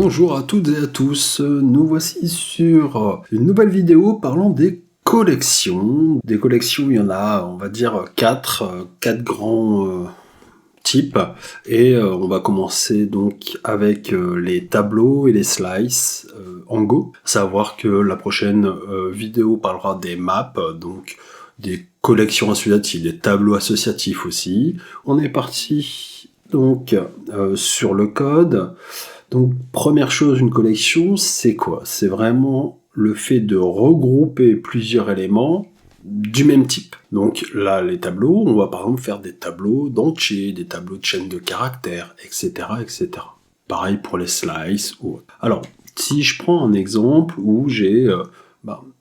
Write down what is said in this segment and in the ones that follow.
Bonjour à toutes et à tous, nous voici sur une nouvelle vidéo parlant des collections. Des collections, il y en a, on va dire, quatre grands types. Et on va commencer donc avec les tableaux et les slices en Go. Savoir que la prochaine vidéo parlera des maps, donc des collections associatives, des tableaux associatifs aussi. On est parti donc sur le code. Donc, première chose, une collection, c'est quoi? C'est vraiment le fait de regrouper plusieurs éléments du même type. Donc là, les tableaux, on va par exemple faire des tableaux d'entiers, des tableaux de chaînes de caractères, etc., etc. Pareil pour les slices ou autre. Alors, si je prends un exemple où j'ai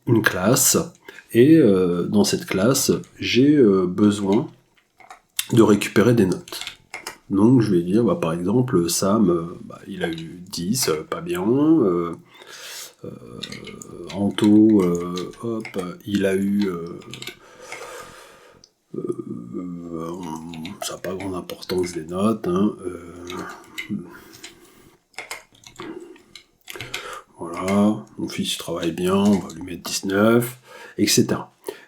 une classe, et dans cette classe, j'ai besoin de récupérer des notes. Donc je vais dire, par exemple, Sam, il a eu 10, pas bien. Anto, il a eu... ça n'a pas grande importance des notes. Voilà, mon fils travaille bien, on va lui mettre 19, etc.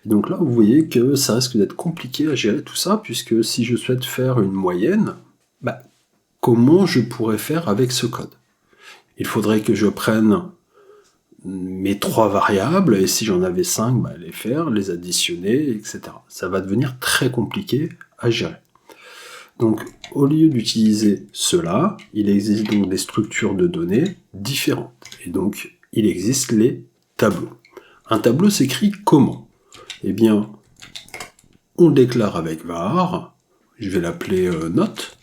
Et donc là, vous voyez que ça risque d'être compliqué à gérer tout ça, puisque si je souhaite faire une moyenne, comment je pourrais faire avec ce code? Il faudrait que je prenne mes 3 variables, et si j'en avais 5, les faire, les additionner, etc. Ça va devenir très compliqué à gérer. Donc, au lieu d'utiliser cela, il existe donc des structures de données différentes. Et donc, il existe les tableaux. Un tableau s'écrit comment? Eh bien, on le déclare avec var, je vais l'appeler note.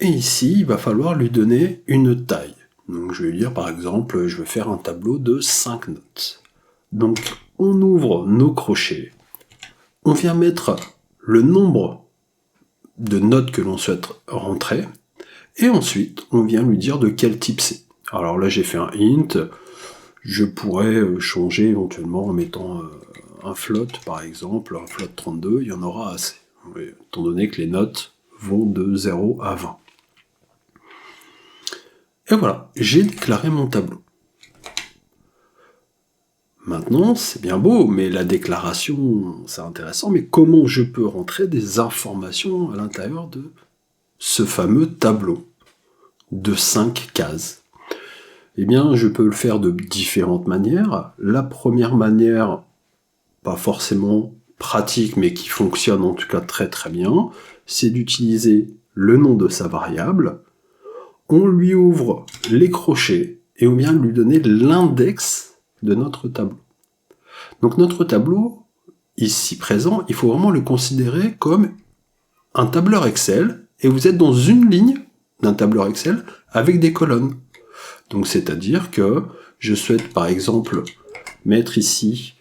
Et ici, il va falloir lui donner une taille. Donc je vais lui dire par exemple, je vais faire un tableau de 5 notes. Donc on ouvre nos crochets, on vient mettre le nombre de notes que l'on souhaite rentrer, et ensuite on vient lui dire de quel type c'est. Alors là j'ai fait un int, je pourrais changer éventuellement en mettant un float par exemple, un float 32, il y en aura assez, étant donné que les notes vont de 0 à 20. Et voilà, j'ai déclaré mon tableau. Maintenant, c'est bien beau, mais la déclaration, c'est intéressant, mais comment je peux rentrer des informations à l'intérieur de ce fameux tableau de 5 cases? Eh bien, je peux le faire de différentes manières. La première manière, pas forcément pratique, mais qui fonctionne en tout cas très très bien, c'est d'utiliser le nom de sa variable. On lui ouvre les crochets et on vient lui donner l'index de notre tableau. Donc notre tableau, ici présent, il faut vraiment le considérer comme un tableur Excel, et vous êtes dans une ligne d'un tableur Excel avec des colonnes. Donc c'est-à-dire que je souhaite par exemple mettre ici,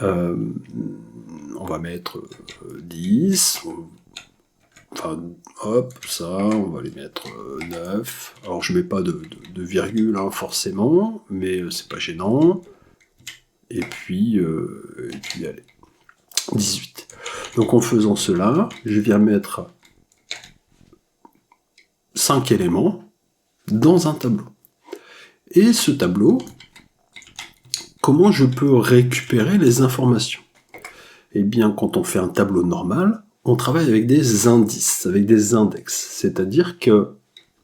on va mettre 10, enfin, hop, ça, on va les mettre 9. Alors, je mets pas de virgule, forcément, mais c'est pas gênant. Et puis, allez, 18. Donc, en faisant cela, je viens mettre 5 éléments dans un tableau. Et ce tableau, comment je peux récupérer les informations? Eh bien, quand on fait un tableau normal, on travaille avec des indices, avec des index. C'est-à-dire que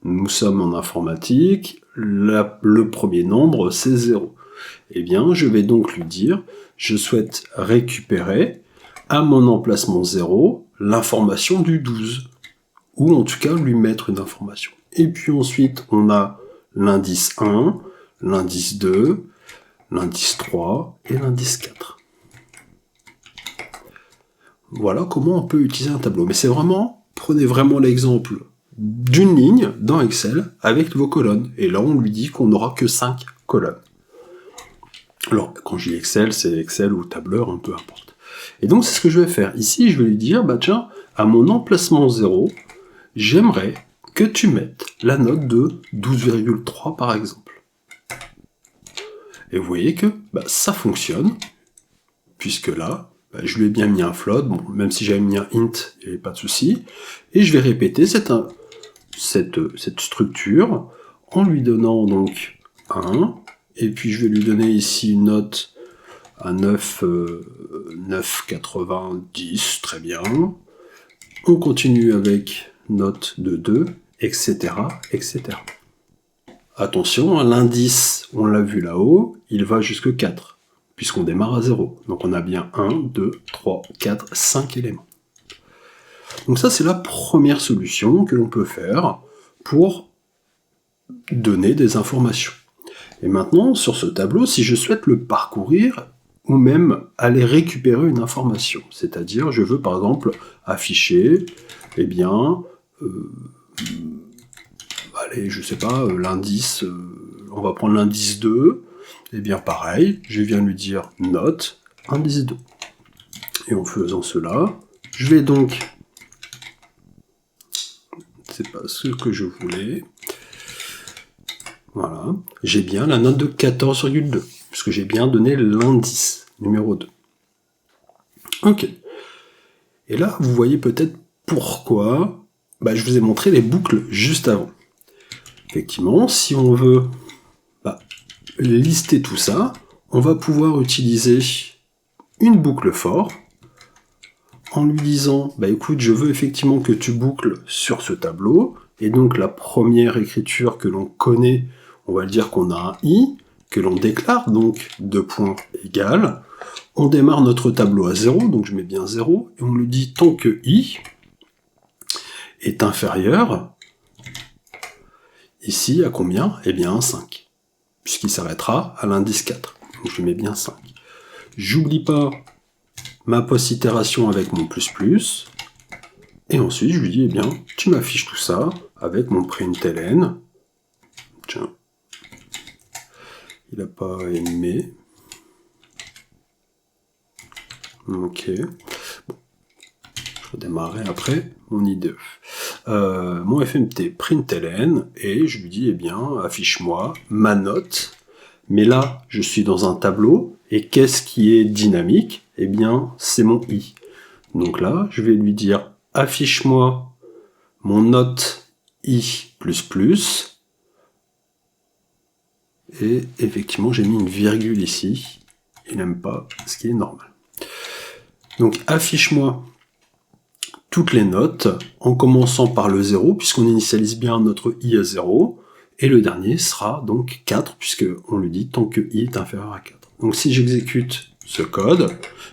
nous sommes en informatique, le premier nombre, c'est 0. Eh bien, je vais donc lui dire, je souhaite récupérer, à mon emplacement 0, l'information du 12. Ou en tout cas, lui mettre une information. Et puis ensuite, on a l'indice 1, l'indice 2, l'indice 3 et l'indice 4. Voilà comment on peut utiliser un tableau. Mais c'est vraiment, prenez vraiment l'exemple d'une ligne dans Excel avec vos colonnes. Et là, on lui dit qu'on n'aura que 5 colonnes. Alors, quand je dis Excel, c'est Excel ou tableur, peu importe. Et donc, c'est ce que je vais faire. Ici, je vais lui dire, tiens, à mon emplacement 0, j'aimerais que tu mettes la note de 12,3 par exemple. Et vous voyez que ça fonctionne, puisque là, je lui ai bien mis un float, même si j'avais mis un int, il n'y avait pas de souci, et je vais répéter cette structure en lui donnant donc 1, et puis je vais lui donner ici une note à 9,90, très bien. On continue avec note de 2, etc., etc. Attention, l'indice, on l'a vu là-haut, il va jusque 4, puisqu'on démarre à 0. Donc on a bien 1, 2, 3, 4, 5 éléments. Donc ça, c'est la première solution que l'on peut faire pour donner des informations. Et maintenant, sur ce tableau, si je souhaite le parcourir, ou même aller récupérer une information, c'est-à-dire, je veux par exemple afficher, eh bien, allez, je sais pas, l'indice, on va prendre l'indice 2, et bien pareil, je viens lui dire note, indice 2. Et en faisant cela, je vais donc, c'est pas ce que je voulais, voilà, j'ai bien la note de 14,2, puisque j'ai bien donné l'indice numéro 2. Ok. Et là, vous voyez peut-être pourquoi je vous ai montré les boucles juste avant. Effectivement, si on veut lister tout ça, on va pouvoir utiliser une boucle for en lui disant écoute, je veux effectivement que tu boucles sur ce tableau, et donc la première écriture que l'on connaît, on va le dire qu'on a un i, que l'on déclare, donc 2 points égales. On démarre notre tableau à 0, donc je mets bien 0, et on lui dit tant que i est inférieur, ici à combien? Eh bien 5, puisqu'il s'arrêtera à l'indice 4, donc je mets bien 5. J'oublie pas ma post-itération avec mon plus, et ensuite je lui dis, eh bien, tu m'affiches tout ça avec mon println. Tiens, il n'a pas aimé. Ok. Bon. Je redémarrerai après mon IDE. Mon FMT println, et je lui dis, eh bien, affiche-moi ma note. Mais là, je suis dans un tableau, et qu'est-ce qui est dynamique? Eh bien, c'est mon i. Donc là, je vais lui dire, affiche-moi mon note i++, et effectivement, j'ai mis une virgule ici. Il n'aime pas, ce qui est normal. Donc, affiche-moi toutes les notes, en commençant par le 0, puisqu'on initialise bien notre i à 0, et le dernier sera donc 4, puisqu'on lui dit tant que i est inférieur à 4. Donc si j'exécute ce code,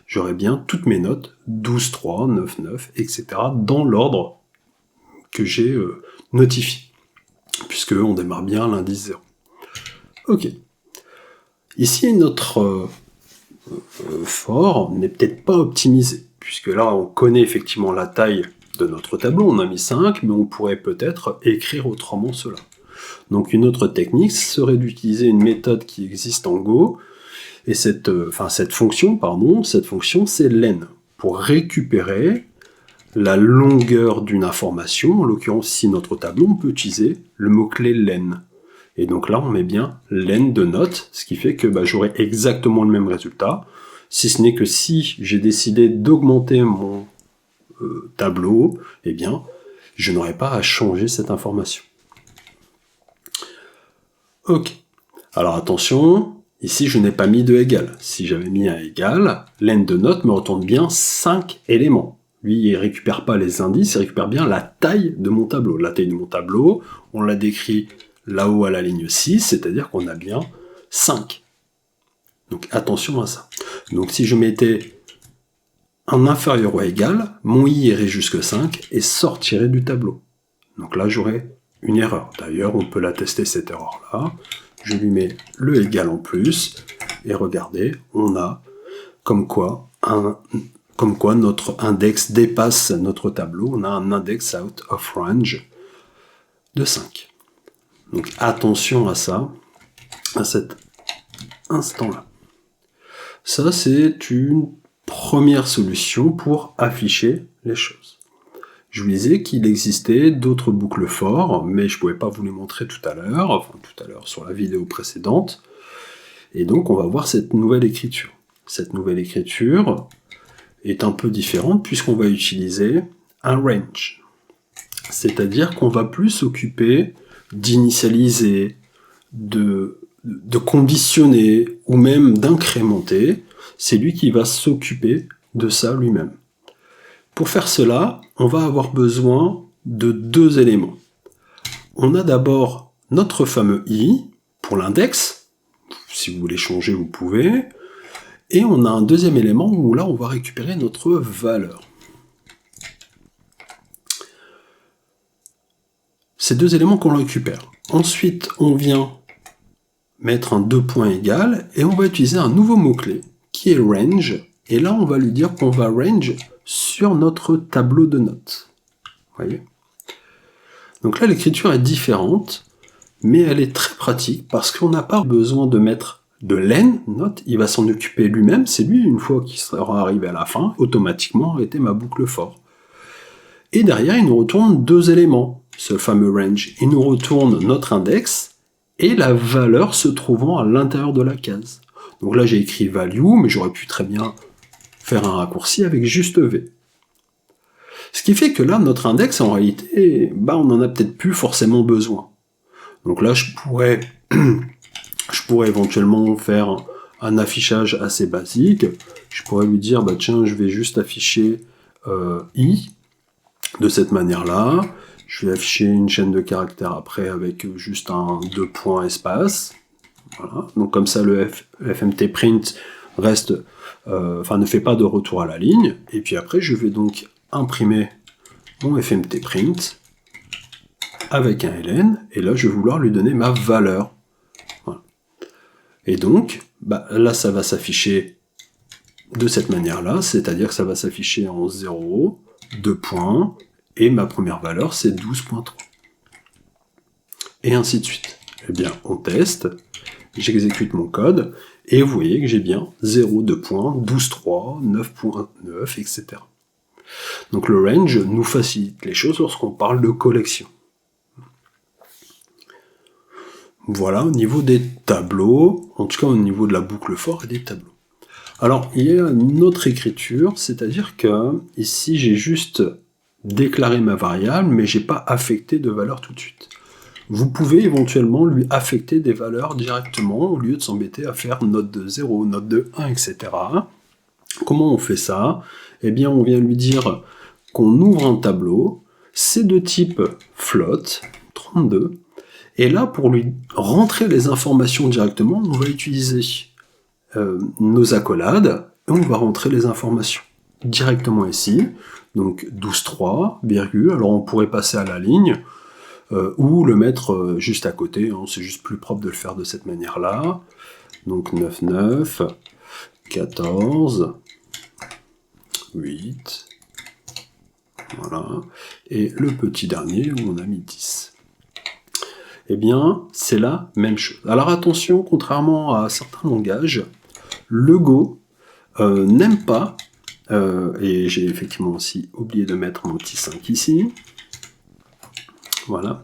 j'aurai bien toutes mes notes, 12, 3, 9, 9, etc., dans l'ordre que j'ai notifié, puisqu'on démarre bien l'indice 0. Ok. Ici, notre for n'est peut-être pas optimisé, puisque là, on connaît effectivement la taille de notre tableau, on a mis 5, mais on pourrait peut-être écrire autrement cela. Donc une autre technique serait d'utiliser une méthode qui existe en Go, et cette fonction, c'est len, pour récupérer la longueur d'une information. En l'occurrence, si notre tableau, on peut utiliser le mot-clé len. Et donc là, on met bien len de notes, ce qui fait que j'aurai exactement le même résultat, si ce n'est que si j'ai décidé d'augmenter mon tableau, eh bien, je n'aurai pas à changer cette information. Ok. Alors attention, ici je n'ai pas mis de égal. Si j'avais mis un égal, len de notes me retourne bien 5 éléments. Lui, il ne récupère pas les indices, il récupère bien la taille de mon tableau. La taille de mon tableau, on l'a décrit là-haut à la ligne 6, c'est-à-dire qu'on a bien 5. Donc attention à ça. Donc si je mettais un inférieur ou égal, mon i irait jusque 5 et sortirait du tableau. Donc là, j'aurais une erreur. D'ailleurs, on peut la tester cette erreur-là. Je lui mets le égal en plus, et regardez, on a comme quoi notre index dépasse notre tableau, on a un index out of range de 5. Donc attention à ça, à cet instant-là. Ça, c'est une première solution pour afficher les choses. Je vous disais qu'il existait d'autres boucles for, mais je ne pouvais pas vous les montrer tout à l'heure sur la vidéo précédente. Et donc on va voir cette nouvelle écriture. Cette nouvelle écriture est un peu différente puisqu'on va utiliser un range. C'est-à-dire qu'on va plus s'occuper d'initialiser, de conditionner ou même d'incrémenter. C'est lui qui va s'occuper de ça lui-même. Pour faire cela, on va avoir besoin de deux éléments. On a d'abord notre fameux i pour l'index. Si vous voulez changer, vous pouvez. Et on a un deuxième élément où là, on va récupérer notre valeur. Ces deux éléments qu'on récupère. Ensuite, on vient mettre un 2 points égal et on va utiliser un nouveau mot-clé qui est range. Et là, on va lui dire qu'on va range sur notre tableau de notes. Voyez ? Donc là, l'écriture est différente, mais elle est très pratique parce qu'on n'a pas besoin de mettre de len, note, il va s'en occuper lui-même, c'est lui, une fois qu'il sera arrivé à la fin, automatiquement arrêter ma boucle for. Et derrière, il nous retourne deux éléments, ce fameux range. Il nous retourne notre index et la valeur se trouvant à l'intérieur de la case. Donc là, j'ai écrit value, mais j'aurais pu très bien faire un raccourci avec juste V. Ce qui fait que là, notre index, en réalité, on n'en a peut-être plus forcément besoin. Donc là, je pourrais éventuellement faire un affichage assez basique. Je pourrais lui dire, tiens, je vais juste afficher i de cette manière-là. Je vais afficher une chaîne de caractères après avec juste un 2 points espace. Voilà. Donc comme ça, le fmt print reste, ne fait pas de retour à la ligne. Et puis après, je vais donc imprimer mon fmt print avec un ln. Et là, je vais vouloir lui donner ma valeur. Voilà. Et donc, là, ça va s'afficher de cette manière-là, c'est-à-dire que ça va s'afficher en 0, 2 points, et ma première valeur, c'est 12.3. Et ainsi de suite. Eh bien, on teste, j'exécute mon code, et vous voyez que j'ai bien 0, 2 points, 12.3, 9.9, etc. Donc le range nous facilite les choses lorsqu'on parle de collection. Voilà, au niveau des tableaux, en tout cas au niveau de la boucle for et des tableaux. Alors, il y a une autre écriture, c'est-à-dire que ici, j'ai juste déclaré ma variable, mais j'ai pas affecté de valeur tout de suite. Vous pouvez éventuellement lui affecter des valeurs directement, au lieu de s'embêter à faire note de 0, note de 1, etc. Comment on fait ça ? Eh bien, on vient lui dire qu'on ouvre un tableau, c'est de type float, 32, et là, pour lui rentrer les informations directement, on va utiliser nos accolades, et on va rentrer les informations directement ici, donc 12.3, virgule, alors on pourrait passer à la ligne, ou le mettre juste à côté, c'est juste plus propre de le faire de cette manière-là, donc 9, 14, 8, voilà, et le petit dernier où on a mis 10. Eh bien, c'est la même chose. Alors attention, contrairement à certains langages, le Go n'aime pas, et j'ai effectivement aussi oublié de mettre mon petit 5 ici, voilà,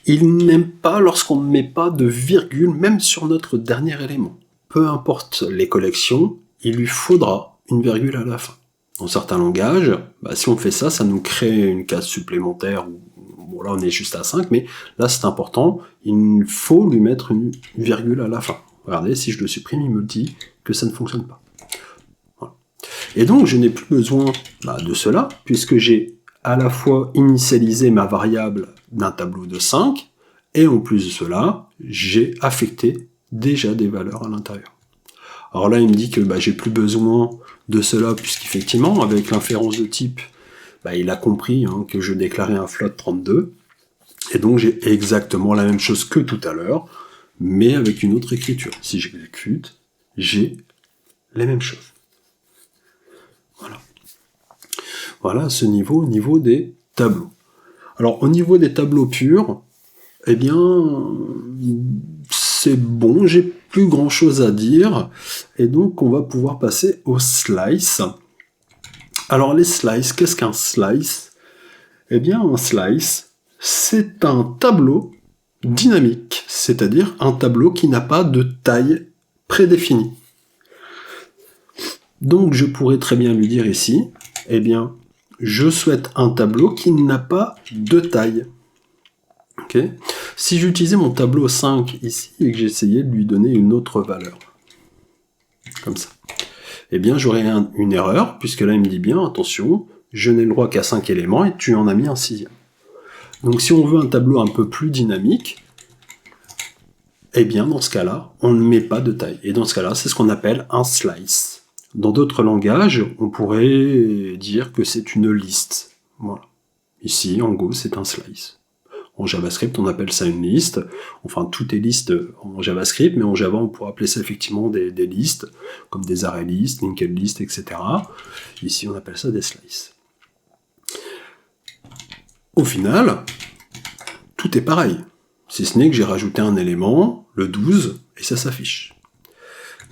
il n'aime pas lorsqu'on ne met pas de virgule, même sur notre dernier élément. Peu importe les collections, il lui faudra une virgule à la fin. Dans certains langages, si on fait ça, ça nous crée une case supplémentaire, bon là on est juste à 5, mais là c'est important, il faut lui mettre une virgule à la fin. Regardez, si je le supprime, il me dit que ça ne fonctionne pas. Voilà. Et donc je n'ai plus besoin de cela, puisque j'ai à la fois initialisé ma variable d'un tableau de 5, et en plus de cela, j'ai affecté déjà des valeurs à l'intérieur. Alors là, il me dit que j'ai plus besoin de cela, puisqu'effectivement, avec l'inférence de type, il a compris que je déclarais un float 32, et donc j'ai exactement la même chose que tout à l'heure, mais avec une autre écriture. Si j'exécute, j'ai les mêmes choses. Voilà. Voilà à ce niveau, au niveau des tableaux. Alors, au niveau des tableaux purs, eh bien, c'est bon, j'ai plus grand chose à dire, et donc on va pouvoir passer aux slices. Alors les slices, qu'est-ce qu'un slice ? Eh bien, un slice, c'est un tableau dynamique, c'est-à-dire un tableau qui n'a pas de taille prédéfinie. Donc je pourrais très bien lui dire ici, eh bien, je souhaite un tableau qui n'a pas de taille. Okay. Si j'utilisais mon tableau 5 ici et que j'essayais de lui donner une autre valeur, comme ça, eh bien j'aurais une erreur, puisque là il me dit bien, attention, je n'ai le droit qu'à 5 éléments et tu en as mis un 6e. Donc si on veut un tableau un peu plus dynamique, eh bien dans ce cas-là, on ne met pas de taille. Et dans ce cas-là, c'est ce qu'on appelle un slice. Dans d'autres langages, on pourrait dire que c'est une liste. Voilà. Ici, en Go, c'est un slice. En JavaScript, on appelle ça une liste. Enfin, tout est liste en JavaScript, mais en Java, on pourrait appeler ça effectivement des listes, comme des array lists, linked lists, etc. Ici, on appelle ça des slices. Au final, tout est pareil. Si ce n'est que j'ai rajouté un élément, le 12, et ça s'affiche.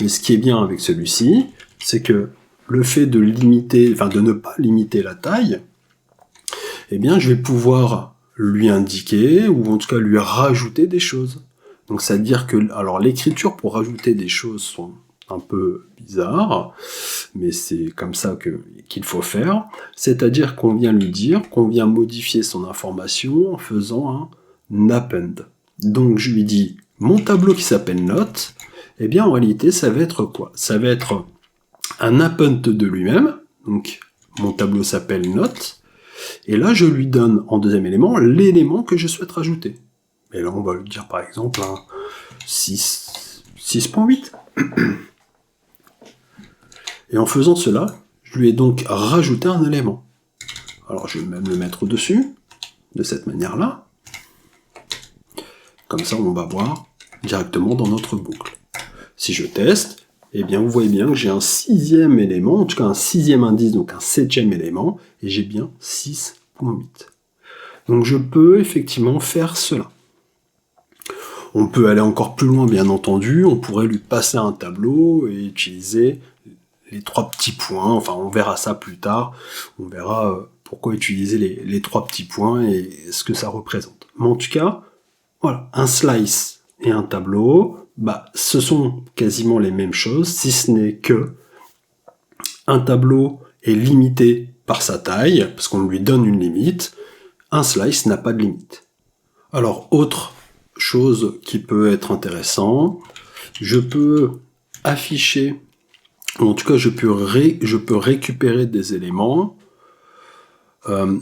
Mais ce qui est bien avec celui-ci, c'est que le fait de limiter, enfin de ne pas limiter la taille, eh bien, je vais pouvoir lui indiquer, ou en tout cas lui rajouter des choses. Donc ça veut dire que, alors l'écriture pour rajouter des choses sont un peu bizarres, mais c'est comme ça qu'il faut faire. C'est-à-dire qu'on vient lui dire qu'on vient modifier son information en faisant un append. Donc je lui dis, mon tableau qui s'appelle note, eh bien en réalité ça va être quoi? Ça va être un append de lui-même, donc mon tableau s'appelle note, et là, je lui donne en deuxième élément l'élément que je souhaite rajouter. Et là, on va lui dire par exemple un 6.8. Et en faisant cela, je lui ai donc rajouté un élément. Alors, je vais même le mettre au-dessus, de cette manière-là. Comme ça, on va voir directement dans notre boucle. Si je teste, eh bien, vous voyez bien que j'ai un 6e élément, en tout cas un 6e indice, donc un 7e élément, et j'ai bien 6.8. Donc je peux effectivement faire cela. On peut aller encore plus loin, bien entendu, on pourrait lui passer un tableau et utiliser les 3 petits points, enfin on verra ça plus tard, on verra pourquoi utiliser les 3 petits points et ce que ça représente. Mais en tout cas, voilà, un slice et un tableau, bah, ce sont quasiment les mêmes choses, si ce n'est que un tableau est limité par sa taille, parce qu'on lui donne une limite, un slice n'a pas de limite. Alors, autre chose qui peut être intéressant, je peux afficher, ou en tout cas je peux récupérer des éléments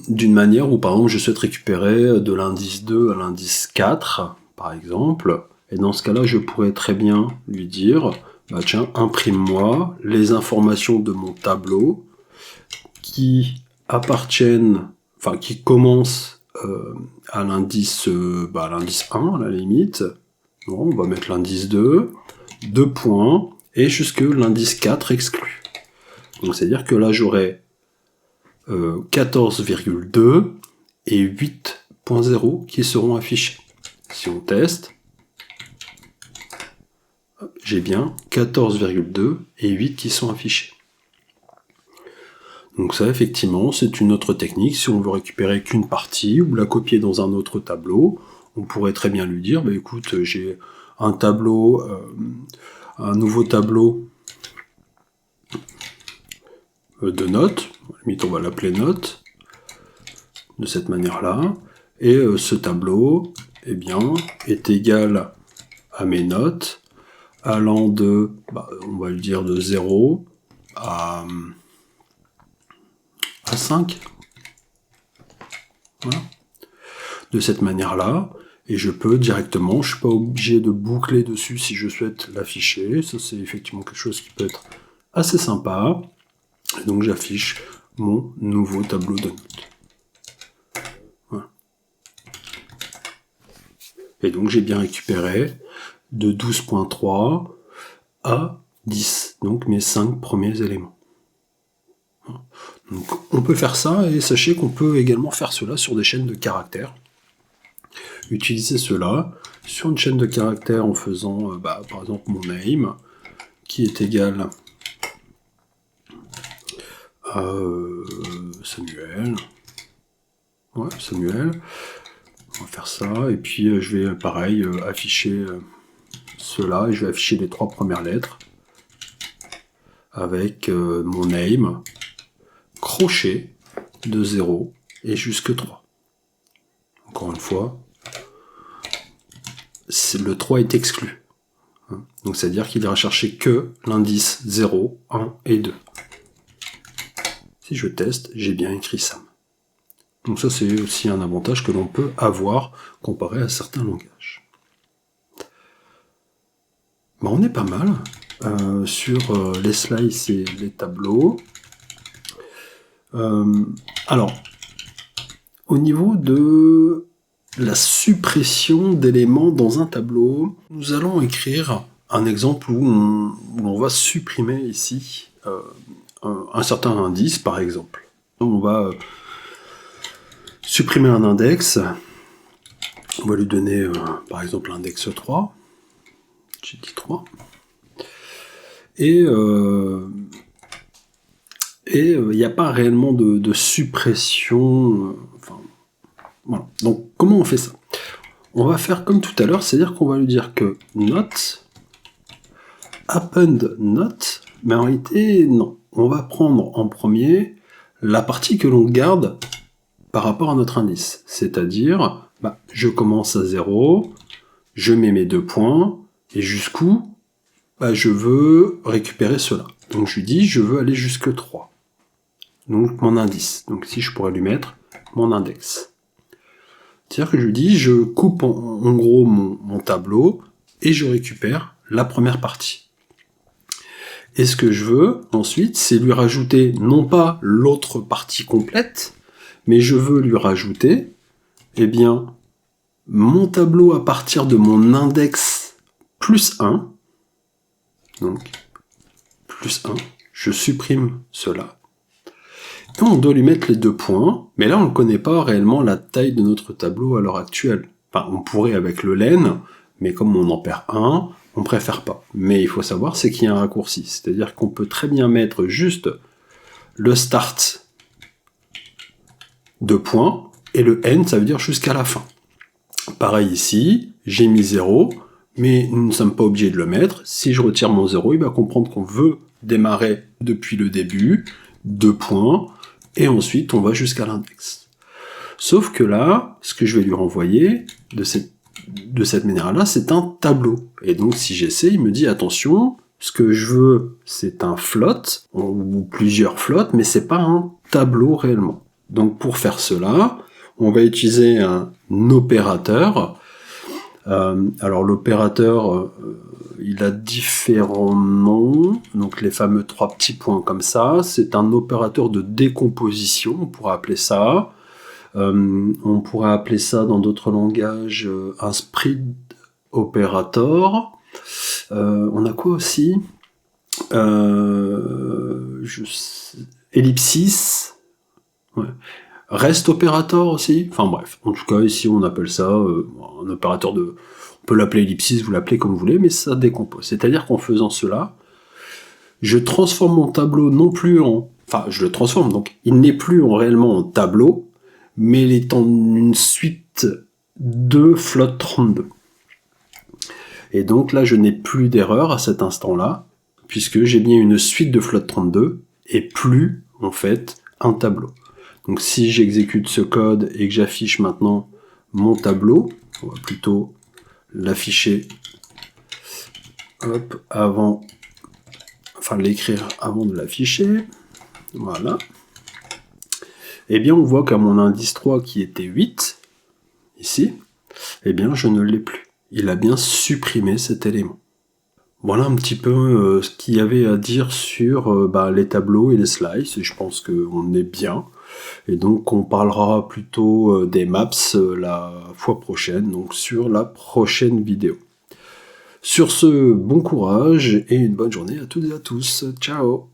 d'une manière où par exemple je souhaite récupérer de l'indice 2 à l'indice 4, par exemple, et dans ce cas-là je pourrais très bien lui dire, bah tiens, imprime-moi les informations de mon tableau qui appartiennent, enfin qui commencent à l'indice 1 à la limite. Bon, on va mettre l'indice 2, 2 points, et jusque l'indice 4 exclu. Donc c'est-à-dire que là j'aurai 14,2 et 8.0 qui seront affichés. Si on teste, j'ai bien 14,2 et 8 qui sont affichés. Donc ça, effectivement, c'est une autre technique. Si on veut récupérer qu'une partie ou la copier dans un autre tableau, on pourrait très bien lui dire, bah, écoute, j'ai un tableau, un nouveau tableau de notes, limite on va l'appeler notes, de cette manière-là, et ce tableau, eh bien, est égal à mes notes, allant de, on va le dire de 0 à 5. Voilà. De cette manière-là, et je peux directement, je ne suis pas obligé de boucler dessus si je souhaite l'afficher, ça c'est effectivement quelque chose qui peut être assez sympa, et donc j'affiche mon nouveau tableau de notes. Voilà. Et donc j'ai bien récupéré de 12.3 à 10, donc mes 5 premiers éléments. Donc on peut faire ça, et sachez qu'on peut également faire cela sur des chaînes de caractères. Utiliser cela sur une chaîne de caractères en faisant, par exemple, mon name, qui est égal à Samuel. Ouais, Samuel. On va faire ça, et puis je vais, pareil, afficher cela, et je vais afficher les 3 premières lettres avec mon name, crochet, de 0 et jusque 3. Encore une fois, le 3 est exclu. Donc c'est-à-dire qu'il ira chercher que l'indice 0, 1 et 2. Si je teste, j'ai bien écrit Sam. Donc ça c'est aussi un avantage que l'on peut avoir comparé à certains langages. On est pas mal sur les slices et les tableaux. Alors, au niveau de la suppression d'éléments dans un tableau, nous allons écrire un exemple où on va supprimer ici un certain indice, par exemple. On va supprimer un index, on va lui donner par exemple l'index 3, j'ai dit 3, et il n'y a pas réellement de suppression, voilà. Donc comment on fait ça? On va faire comme tout à l'heure, c'est-à-dire qu'on va lui dire que not, append not, mais en réalité non. On va prendre en premier la partie que l'on garde par rapport à notre indice. C'est-à-dire, je commence à 0, je mets mes 2 points, et jusqu'où je veux récupérer cela. Donc je lui dis, je veux aller jusque 3. Donc mon indice. Donc ici, je pourrais lui mettre mon index. C'est-à-dire que je lui dis, je coupe en gros mon tableau, et je récupère la première partie. Et ce que je veux, ensuite, c'est lui rajouter, non pas l'autre partie complète, mais je veux lui rajouter, mon tableau à partir de mon index plus 1, donc plus 1, je supprime cela. Et on doit lui mettre les 2 points, mais là on ne connaît pas réellement la taille de notre tableau à l'heure actuelle. Enfin, on pourrait avec le len, mais comme on en perd 1, on préfère pas. Mais il faut savoir, c'est qu'il y a un raccourci. C'est-à-dire qu'on peut très bien mettre juste le start 2 points, et le end, ça veut dire jusqu'à la fin. Pareil ici, j'ai mis 0, mais nous ne sommes pas obligés de le mettre. Si je retire mon 0, il va comprendre qu'on veut démarrer depuis le début, 2 points, et ensuite on va jusqu'à l'index. Sauf que là, ce que je vais lui renvoyer de cette manière-là, c'est un tableau. Et donc si j'essaie, il me dit attention, ce que je veux, c'est un float, ou plusieurs floats, mais c'est pas un tableau réellement. Donc pour faire cela, on va utiliser un opérateur. Alors l'opérateur, il a différents noms, donc les fameux 3 petits points comme ça. C'est un opérateur de décomposition, on pourrait appeler ça. On pourrait appeler ça dans d'autres langages un split operator. On a quoi aussi? Ellipsis. Ouais. Rest operator aussi. Enfin bref, en tout cas ici on appelle ça un opérateur de... On peut l'appeler ellipsis, vous l'appelez comme vous voulez, mais ça décompose. C'est-à-dire qu'en faisant cela, je transforme mon tableau non plus en... Enfin, je le transforme, donc il n'est plus réellement en tableau, mais il est en une suite de float 32. Et donc là, je n'ai plus d'erreur à cet instant-là, puisque j'ai bien une suite de float 32, et plus, en fait, un tableau. Donc si j'exécute ce code et que j'affiche maintenant mon tableau, on va plutôt l'afficher avant, enfin l'écrire avant de l'afficher, voilà. Eh bien on voit qu'à mon indice 3 qui était 8, ici, eh bien je ne l'ai plus. Il a bien supprimé cet élément. Voilà un petit peu ce qu'il y avait à dire sur les tableaux et les slices, et je pense qu'on est bien. Et donc on parlera plutôt des maps la fois prochaine, donc sur la prochaine vidéo. Sur ce, bon courage et une bonne journée à toutes et à tous. Ciao!